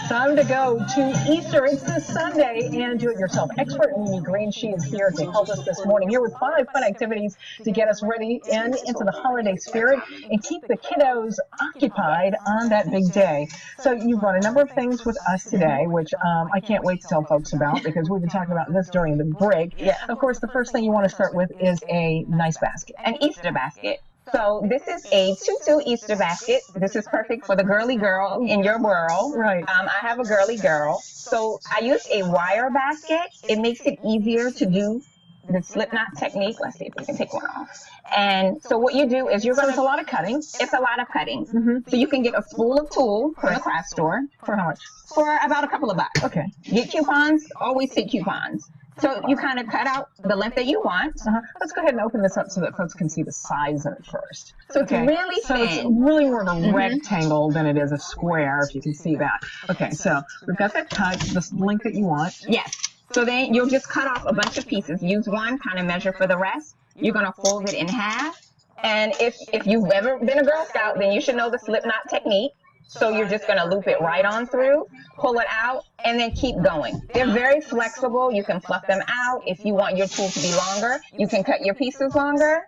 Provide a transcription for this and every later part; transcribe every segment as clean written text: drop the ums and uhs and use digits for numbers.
Time to go to Easter. It's this Sunday, and do-it-yourself expert Mimi Green. She is here to help us this morning, here with 5 fun activities to get us ready and into the holiday spirit and keep the kiddos occupied on that big day. So you've brought a number of things with us today, which I can't wait to tell folks about because we've been talking about this during the break. Yeah. Of course, the first thing you want to start with is a nice basket. An Easter basket. So this is a tutu Easter basket. This is perfect for the girly girl in your world. Right. I have a girly girl. So I use a wire basket. It makes it easier to do the slip knot technique. Let's see if we can take one off. And so what you do is you're going to... It's a lot of cutting. It's a lot of cutting. So you can get a spool of tulle from the craft store. For how much? For about a couple of bucks. Okay. Get coupons. Always take coupons. So you kind of cut out the length that you want. Let's go ahead and open this up so that folks can see the size of it first. So it's really So thin. it's really more of a rectangle than it is a square, if you can see that. Okay, so we've got that cut, the length that you want. Yes. So then you'll just cut off a bunch of pieces. Use one, kind of measure for the rest. You're going to fold it in half. And if you've ever been a Girl Scout, then you should know the slip knot technique. So you're just going to loop it right on through, pull it out, and then keep going. They're very flexible. You can fluff them out. If you want your tool to be longer, you can cut your pieces longer.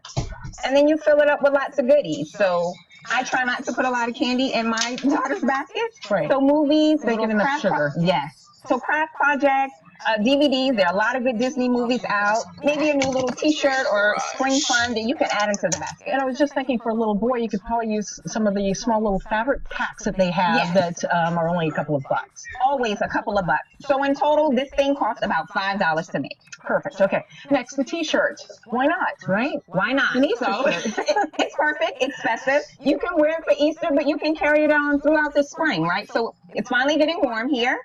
And then you fill it up with lots of goodies. So I try not to put a lot of candy in my daughter's baskets. Right. So movies, They get enough craft sugar. Yes. So craft projects, DVDs, there are a lot of good Disney movies out. Maybe a new little T-shirt or spring fun that you can add into the basket. And I was just thinking, for a little boy, you could probably use some of the small little fabric packs that they have that are only a couple of bucks. Always a couple of bucks. So in total, this thing costs about $5 to make. Perfect. Okay. Next, the T-shirts. Why not, right? Why not? An Easter So shirt. it's perfect. It's festive. You can wear it for Easter, but you can carry it on throughout the spring, right? So it's finally getting warm here.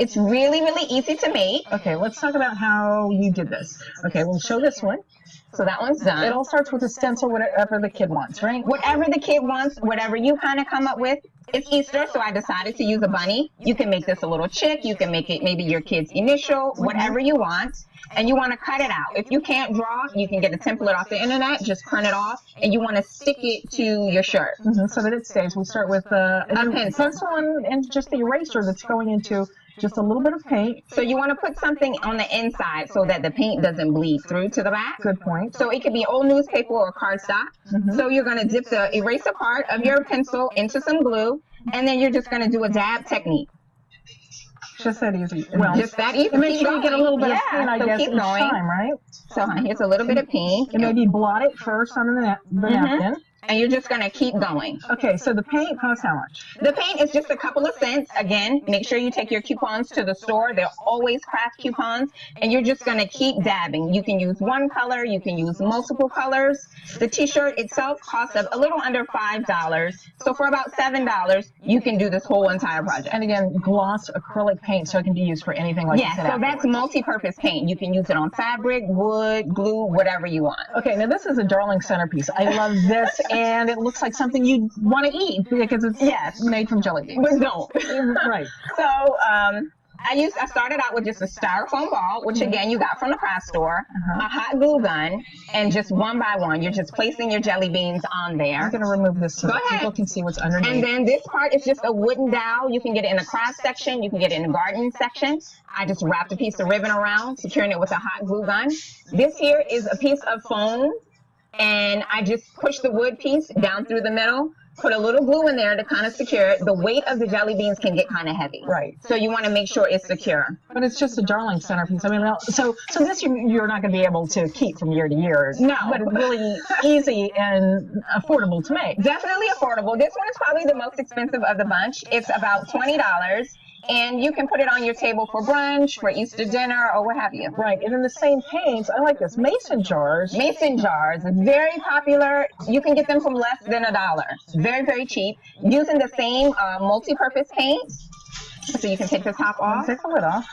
It's really, really easy to make. Okay, let's talk about how you did this. Okay, we'll show this one. So that one's done. It all starts with a stencil, whatever the kid wants, right? Whatever the kid wants, whatever you kind of come up with. It's Easter, so I decided to use a bunny. You can make this a little chick. You can make it maybe your kid's initial, whatever you want. And you want to cut it out. If you can't draw, you can get a template off the internet, just print it off, and you want to stick it to your shirt. So that it stays. We'll start with a pencil and just the eraser that's going into just a little bit of paint. So you want to put something on the inside so that the paint doesn't bleed through to the back. Good point. So it could be old newspaper or cardstock. So you're going to dip the eraser part of your pencil into some glue, and then you're just going to do a dab technique. Just that easy. Well, just that easy. And make sure you get a little bit of paint, I guess, keep each going. time, right? So here's a little bit of paint. And maybe blot it first on the napkin. And you're just going to keep going. Okay, so the paint costs how much? The paint is just a couple of cents. Again, make sure you take your coupons to the store. They're always craft coupons. And you're just going to keep dabbing. You can use one color. You can use multiple colors. The T-shirt itself costs a little under $5. So for about $7, you can do this whole entire project. And again, gloss acrylic paint, so it can be used for anything like that. Yeah, so that's multi-purpose paint. You can use it on fabric, wood, glue, whatever you want. Okay, now this is a darling centerpiece. I love this. And it looks like something you'd want to eat because it's made from jelly beans. But don't. Right. So I started out with just a styrofoam ball, which again you got from the craft store, a hot glue gun, and just one by one you're just placing your jelly beans on there. I'm going to remove this so that people can see what's underneath. And then this part is just a wooden dowel. You can get it in the craft section. You can get it in the garden section. I just wrapped a piece of ribbon around, securing it with a hot glue gun. This here is a piece of foam. And I just push the wood piece down through the middle, put a little glue in there to kind of secure it. The weight of the jelly beans can get kind of heavy. Right. So you want to make sure it's secure. But it's just a darling centerpiece. I mean, so this you're not going to be able to keep from year to year. No. But it's really easy and affordable to make. Definitely affordable. This one is probably the most expensive of the bunch. It's about $20. And you can put it on your table for brunch, for Easter dinner, or what have you. Right. And in the same paints, I like this. Mason jars. Mason jars. Very popular. You can get them from less than $1. Very, very cheap. Using the same multi-purpose paint. So you can take the top off. Take the lid off.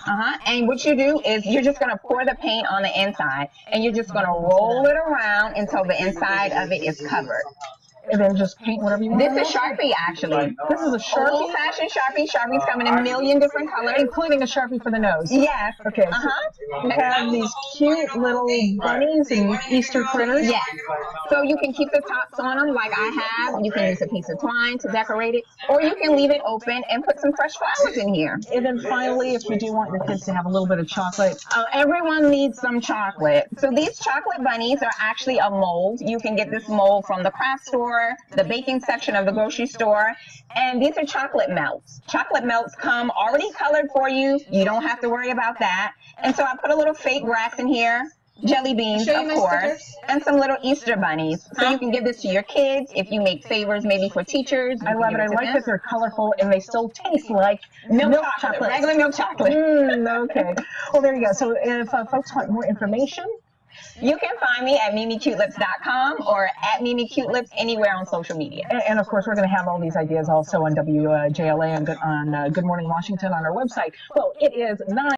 And what you do is you're just going to pour the paint on the inside. And you're just going to roll it around until the inside of it is covered. And then just paint whatever you want. This is Sharpie, actually. This is a Sharpie? Old-fashioned Sharpie. Sharpies come in a million different colors. Including a Sharpie for the nose. Yes. Okay. We have these cute little bunnies and Easter critters. Yes. So you can keep the tops on them like I have. You can use a piece of twine to decorate it. Or you can leave it open and put some fresh flowers in here. And then finally, if you do want your kids to have a little bit of chocolate. Everyone needs some chocolate. So these chocolate bunnies are actually a mold. You can get this mold from the craft store, the baking section of the grocery store. And these are chocolate melts. Chocolate melts come already colored for you. You don't have to worry about that. And so I put a little fake grass in here. Jelly beans, of course, and some little Easter bunnies. So you can give this to your kids if you make favors, maybe for teachers. I love it. I like that they're colorful and they still taste like milk chocolate. Regular milk chocolate. Okay. Well, there you go. So if folks want more information, you can find me at MimiCuteLips.com or at MimiCuteLips anywhere on social media. And of course, we're going to have all these ideas also on WJLA and on Good Morning Washington on our website. Well, it is 9.